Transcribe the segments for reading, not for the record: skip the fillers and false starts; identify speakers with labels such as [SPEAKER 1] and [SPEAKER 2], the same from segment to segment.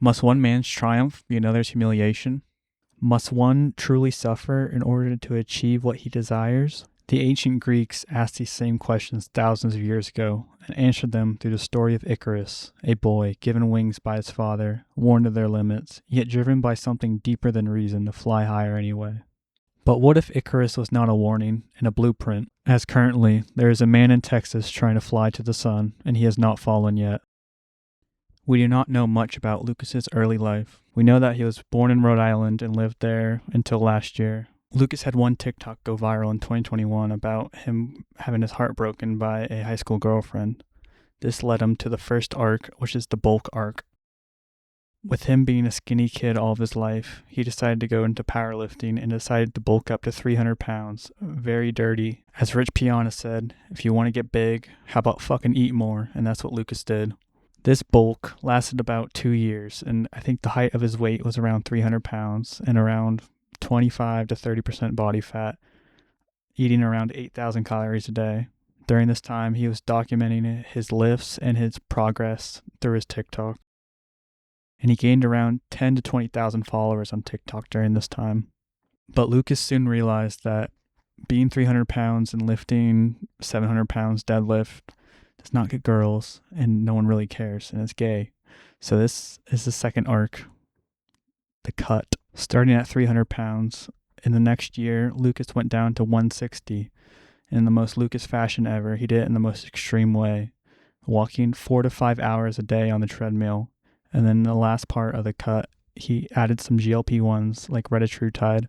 [SPEAKER 1] Must one man's triumph be another's humiliation? Must one truly suffer in order to achieve what he desires? The ancient Greeks asked these same questions thousands of years ago and answered them through the story of Icarus, a boy given wings by his father, warned of their limits, yet driven by something deeper than reason to fly higher anyway. But what if Icarus was not a warning and a blueprint, as currently there is a man in Texas trying to fly to the sun and he has not fallen yet? We do not know much about Lucas's early life. We know that he was born in Rhode Island and lived there until last year. Lucas had one TikTok go viral in 2021 about him having his heart broken by a high school girlfriend. This led him to the first arc, which is the bulk arc. With him being a skinny kid all of his life, he decided to go into powerlifting and decided to bulk up to 300 pounds. Very dirty. As Rich Piana said, if you want to get big, how about fucking eat more? And that's what Lucas did. This bulk lasted about 2 years, and I think the height of his weight was around 300 pounds and around 25 to 30% body fat, eating around 8,000 calories a day. During this time, he was documenting his lifts and his progress through his TikTok. And he gained around 10 to 20,000 followers on TikTok during this time. But Lucas soon realized that being 300 pounds and lifting 700 pounds deadlift does not get girls, and no one really cares, and it's gay. So this is the second arc, the cut. Starting at 300 pounds, in the next year, Lucas went down to 160. In the most Lucas fashion ever, he did it in the most extreme way, walking 4 to 5 hours a day on the treadmill. And then the last part of the cut, he added some GLP-1s like retatrutide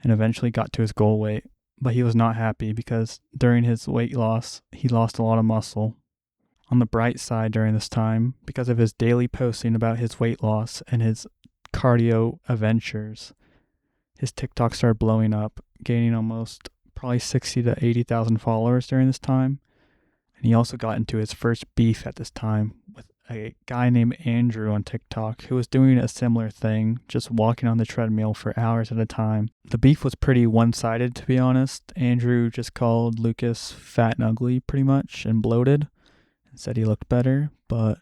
[SPEAKER 1] and eventually got to his goal weight. But he was not happy because during his weight loss, he lost a lot of muscle. On the bright side during this time, because of his daily posting about his weight loss and his cardio adventures, his TikTok started blowing up, gaining almost probably 60 to 80,000 followers during this time. And he also got into his first beef at this time with a guy named Andrew on TikTok who was doing a similar thing, just walking on the treadmill for hours at a time. The beef was pretty one-sided, to be honest. Andrew just called Lucas fat and ugly pretty much and bloated and said he looked better, and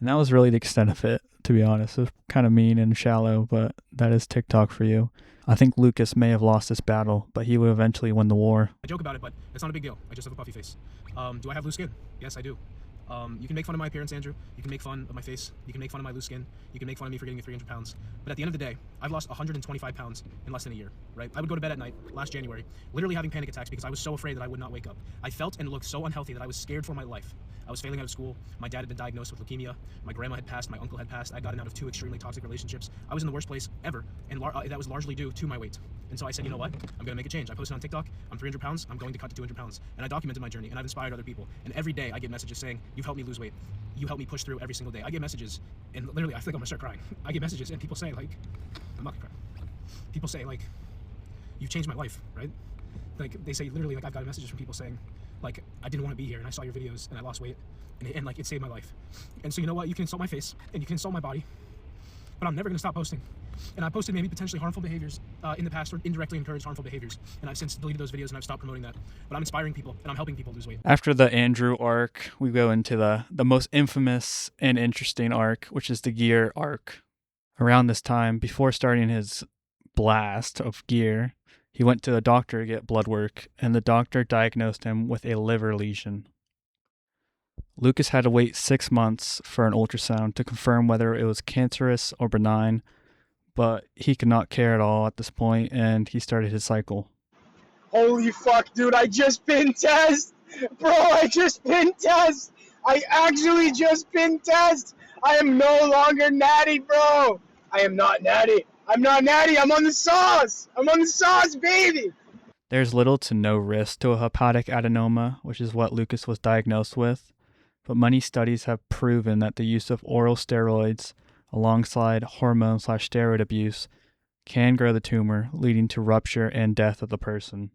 [SPEAKER 1] that was really the extent of it, to be honest. It was kind of mean and shallow, but that is TikTok for you. I think Lucas may have lost this battle, but he would eventually win the war.
[SPEAKER 2] I joke about it, but it's not a big deal. I just have a puffy face. Do I have loose skin? Yes, I do. You can make fun of my appearance, Andrew. You can make fun of my face. You can make fun of my loose skin. You can make fun of me for getting 300 pounds. But at the end of the day, I've lost 125 pounds in less than a year, right? I would go to bed at night last January, literally having panic attacks because I was so afraid that I would not wake up. I felt and looked so unhealthy that I was scared for my life. I was failing out of school. My dad had been diagnosed with leukemia. My grandma had passed. My uncle had passed. I'd gotten out of 2 extremely toxic relationships. I was in the worst place ever, and that was largely due to my weight. And so I said, you know what? I'm going to make a change. I posted on TikTok. I'm 300 pounds. I'm going to cut to 200 pounds. And I documented my journey, and I've inspired other people. And every day I get messages saying, you've helped me lose weight. You help me push through every single day. I get messages, and literally, I feel like I'm gonna start crying. I get messages, and people say, like, I'm not gonna cry. People say, like, you changed my life, right? Like, they say, literally, like, I've got messages from people saying, like, I didn't want to be here, and I saw your videos, and I lost weight, and like, it saved my life. And so, you know what? You can insult my face, and you can insult my body, but I'm never gonna stop posting. And I posted maybe potentially harmful behaviors in the past, or indirectly encouraged harmful behaviors. And I've since deleted those videos and I've stopped promoting that. But I'm inspiring people and I'm helping people lose weight.
[SPEAKER 1] After the Andrew arc, we go into the most infamous and interesting arc, which is the gear arc. Around this time, before starting his blast of gear, he went to the doctor to get blood work, and the doctor diagnosed him with a liver lesion. Lucas had to wait 6 months for an ultrasound to confirm whether it was cancerous or benign, but he could not care at all at this point, and he started his cycle.
[SPEAKER 3] Holy fuck, dude, I just been test! Bro, I just been test! I actually just been test! I am no longer natty, bro! I am not natty. I'm not natty, I'm on the sauce! I'm on the sauce, baby!
[SPEAKER 1] There's little to no risk to a hepatic adenoma, which is what Lucas was diagnosed with, but many studies have proven that the use of oral steroids alongside hormone/steroid abuse can grow the tumor, leading to rupture and death of the person.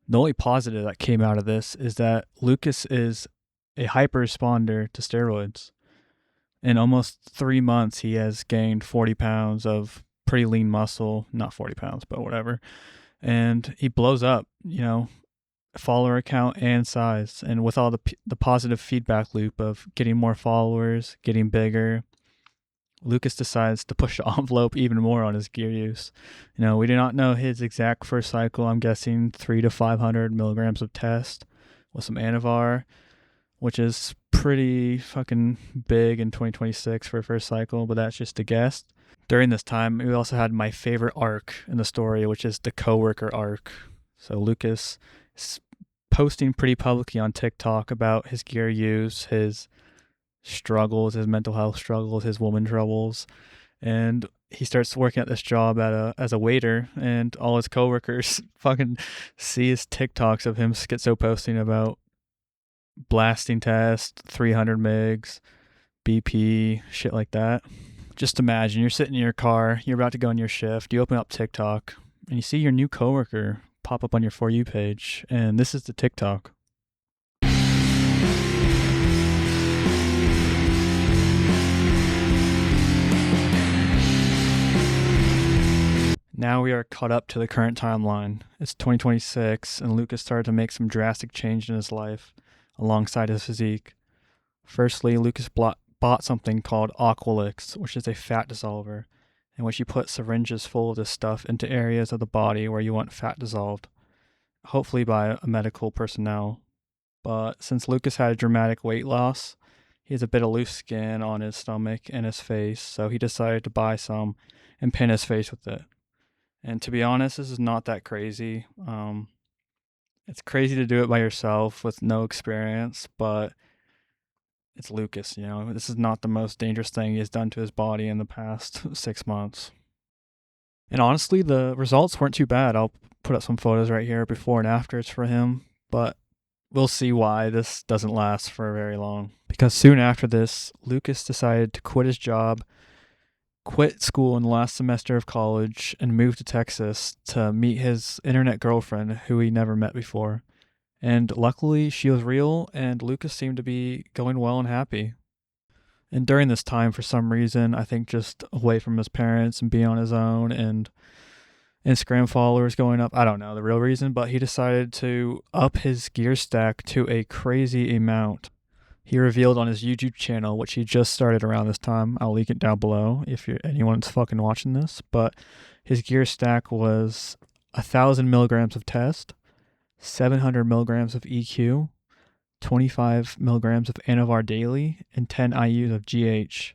[SPEAKER 1] The only positive that came out of this is that Lucas is a hyper responder to steroids. In almost 3 months, he has gained 40 pounds of pretty lean muscle, not 40 pounds, but whatever. And he blows up, follower count and size. And with all the positive feedback loop of getting more followers, getting bigger, Lucas decides to push the envelope even more on his gear use. We do not know his exact first cycle. I'm guessing 300 to 500 milligrams of test with some Anavar, which is pretty fucking big in 2026 for a first cycle, but that's just a guess. During this time, we also had my favorite arc in the story, which is the coworker arc. So Lucas is posting pretty publicly on TikTok about his gear use, his struggles, his mental health struggles, his woman troubles, and he starts working at this job as a waiter, and all his coworkers fucking see his TikToks of him schizo posting about blasting test, 300 mgs, BP, shit like that. Just imagine you're sitting in your car, you're about to go on your shift, you open up TikTok, and you see your new coworker pop up on your For You page, and this is the TikTok. Now we are caught up to the current timeline. It's 2026, and Lucas started to make some drastic change in his life alongside his physique. Firstly, Lucas bought something called Aqualix, which is a fat dissolver, in which you put syringes full of this stuff into areas of the body where you want fat dissolved, hopefully by a medical personnel. But since Lucas had a dramatic weight loss, he has a bit of loose skin on his stomach and his face, so he decided to buy some and pin his face with it. And to be honest, this is not that crazy. It's crazy to do it by yourself with no experience, but it's Lucas, This is not the most dangerous thing he has done to his body in the past 6 months. And honestly, the results weren't too bad. I'll put up some photos right here, before and afters for him, but we'll see why this doesn't last for very long. Because soon after this, Lucas decided to quit his job, quit school in the last semester of college, and moved to Texas to meet his internet girlfriend, who he never met before. And luckily, she was real, and Lucas seemed to be going well and happy. And during this time, for some reason, I think just away from his parents and being on his own, and Instagram followers going up, I don't know the real reason, but he decided to up his gear stack to a crazy amount. He revealed on his YouTube channel, which he just started around this time. I'll link it down below if anyone's fucking watching this. But his gear stack was 1,000 milligrams of test, 700 milligrams of EQ, 25 milligrams of Anavar daily, and 10 IUs of GH,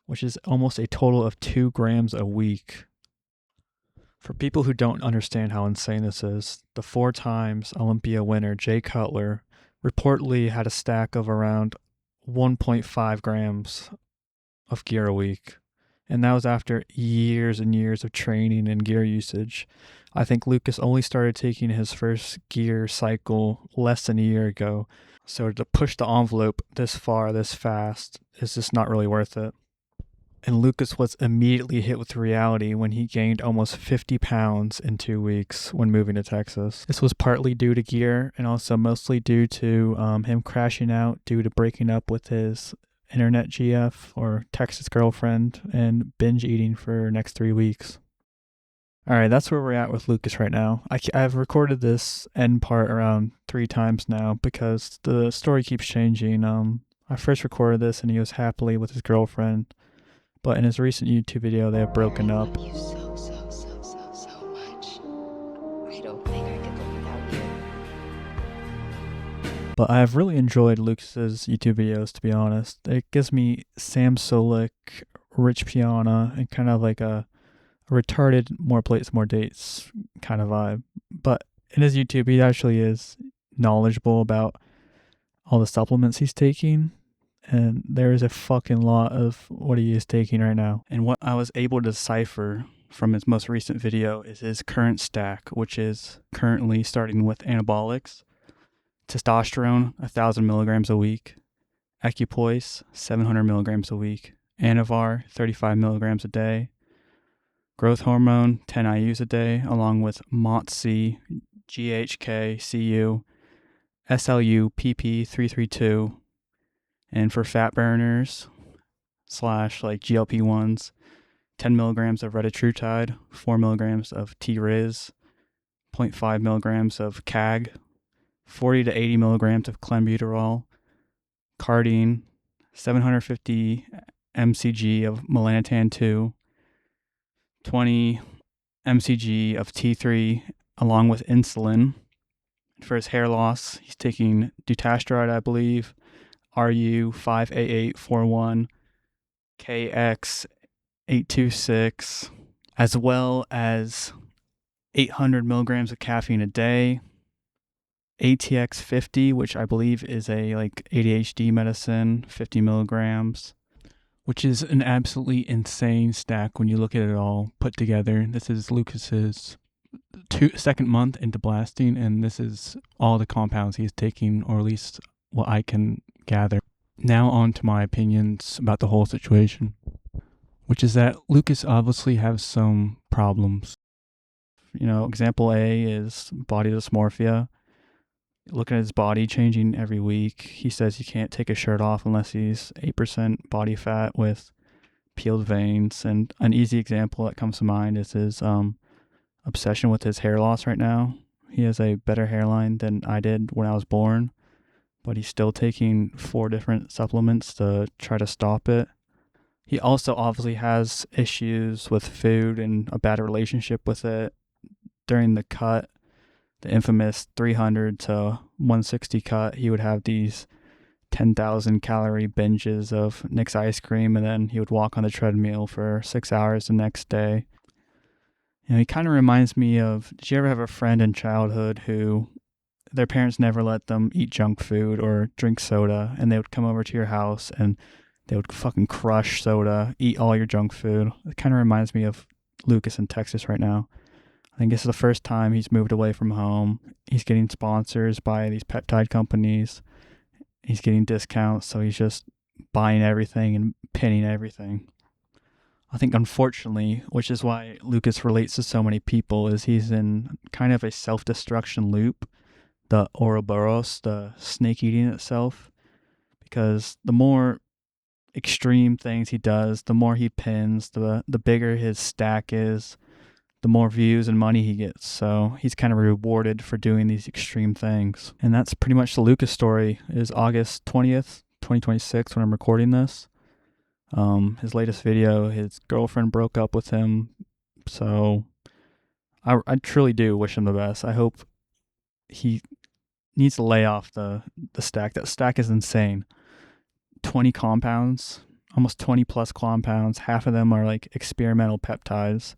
[SPEAKER 1] which is almost a total of 2 grams a week. For people who don't understand how insane this is, the 4 times Olympia winner Jay Cutler reportedly had a stack of around 1.5 grams of gear a week. And that was after years and years of training and gear usage. I think Lucas only started taking his first gear cycle less than a year ago. So to push the envelope this far, this fast, is just not really worth it. And Lucas was immediately hit with reality when he gained almost 50 pounds in 2 weeks when moving to Texas. This was partly due to gear and also mostly due to him crashing out due to breaking up with his internet GF or Texas girlfriend and binge eating for next 3 weeks. Alright, that's where we're at with Lucas right now. I've recorded this end part around 3 times now because the story keeps changing. I first recorded this and he was happily with his girlfriend. But in his recent YouTube video, they have broken up.
[SPEAKER 4] I love you so much. I don't think I could live without you.
[SPEAKER 1] But I have really enjoyed Lucas's YouTube videos, to be honest. It gives me Sam Solik, Rich Piana, and kind of like a retarded more plates, more dates kind of vibe. But in his YouTube, he actually is knowledgeable about all the supplements he's taking. And there is a fucking lot of what he is taking right now. And what I was able to decipher from his most recent video is his current stack, which is currently starting with anabolics, testosterone, 1,000 milligrams a week, Equipoise, 700 milligrams a week, Anavar, 35 milligrams a day, growth hormone, 10 IUs a day, along with MOTS-C, GHK, CU, SLU, PP332, and for fat burners / like GLP-1s, 10 milligrams of retatrutide, 4 milligrams of T-Riz, 0.5 milligrams of CAG, 40 to 80 milligrams of clenbuterol, Cardine, 750 mcg of melanotan 2, 20 mcg of T3 along with insulin. For his hair loss, he's taking dutasteride, I believe, RU58841, KX826, as well as 800 milligrams of caffeine a day, ATX50, which I believe is a like ADHD medicine, 50 milligrams, which is an absolutely insane stack when you look at it all put together. This is Lucas's second month into blasting, and this is all the compounds he's taking, or at least what I can gather. Now on to my opinions about the whole situation, which is that Lucas obviously has some problems. Example A is body dysmorphia. Look at his body changing every week. He says he can't take his shirt off unless he's 8% body fat with peeled veins. And an easy example that comes to mind is his obsession with his hair loss right now. He has a better hairline than I did when I was born, but he's still taking 4 different supplements to try to stop it. He also obviously has issues with food and a bad relationship with it. During the cut, the infamous 300 to 160 cut, he would have these 10,000 calorie binges of Nick's ice cream, and then he would walk on the treadmill for 6 hours the next day. He kind of reminds me of, did you ever have a friend in childhood who their parents never let them eat junk food or drink soda, and they would come over to your house and they would fucking crush soda, eat all your junk food? It kind of reminds me of Lucas in Texas right now. I think this is the first time he's moved away from home. He's getting sponsors by these peptide companies. He's getting discounts, so he's just buying everything and pinning everything. I think, unfortunately, which is why Lucas relates to so many people, is he's in kind of a self-destruction loop, the Ouroboros, the snake eating itself, because the more extreme things he does, the more he pins, the bigger his stack is, the more views and money he gets. So he's kind of rewarded for doing these extreme things. And that's pretty much the Lucas story. It is August 20th, 2026 when I'm recording this. His latest video, his girlfriend broke up with him. So I truly do wish him the best. I hope he needs to lay off the stack. That stack is insane. 20 compounds, almost 20 plus compounds. Half of them are like experimental peptides.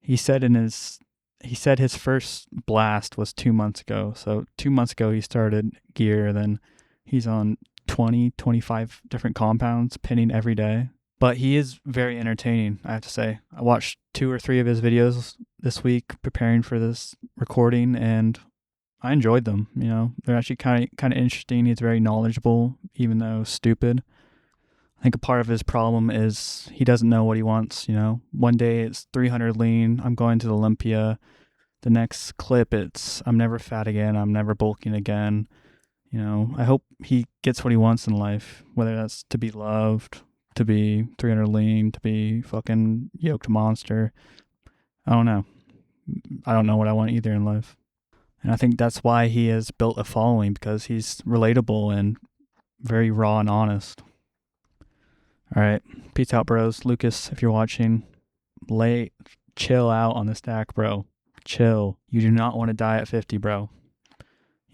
[SPEAKER 1] He said his first blast was 2 months ago. So 2 months ago he started gear, then he's on 20, 25 different compounds, pinning every day. But he is very entertaining, I have to say. I watched 2 or 3 of his videos this week preparing for this recording, and I enjoyed them. They're actually kind of interesting. He's very knowledgeable, even though stupid. I think a part of his problem is he doesn't know what he wants. One day it's 300 lean, I'm going to Olympia. The next clip it's I'm never fat again, I'm never bulking again. I hope he gets what he wants in life, whether that's to be loved, to be 300 lean, to be fucking yoked monster. I don't know. I don't know what I want either in life. And I think that's why he has built a following, because he's relatable and very raw and honest. All right. Peace out, bros. Lucas, if you're watching, chill out on the stack, bro. Chill. You do not want to die at 50, bro.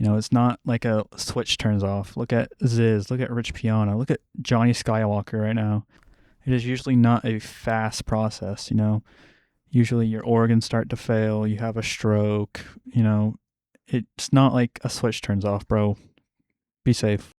[SPEAKER 1] It's not like a switch turns off. Look at Ziz. Look at Rich Piana. Look at Johnny Skywalker right now. It is usually not a fast process, Usually your organs start to fail. You have a stroke. It's not like a switch turns off, bro. Be safe.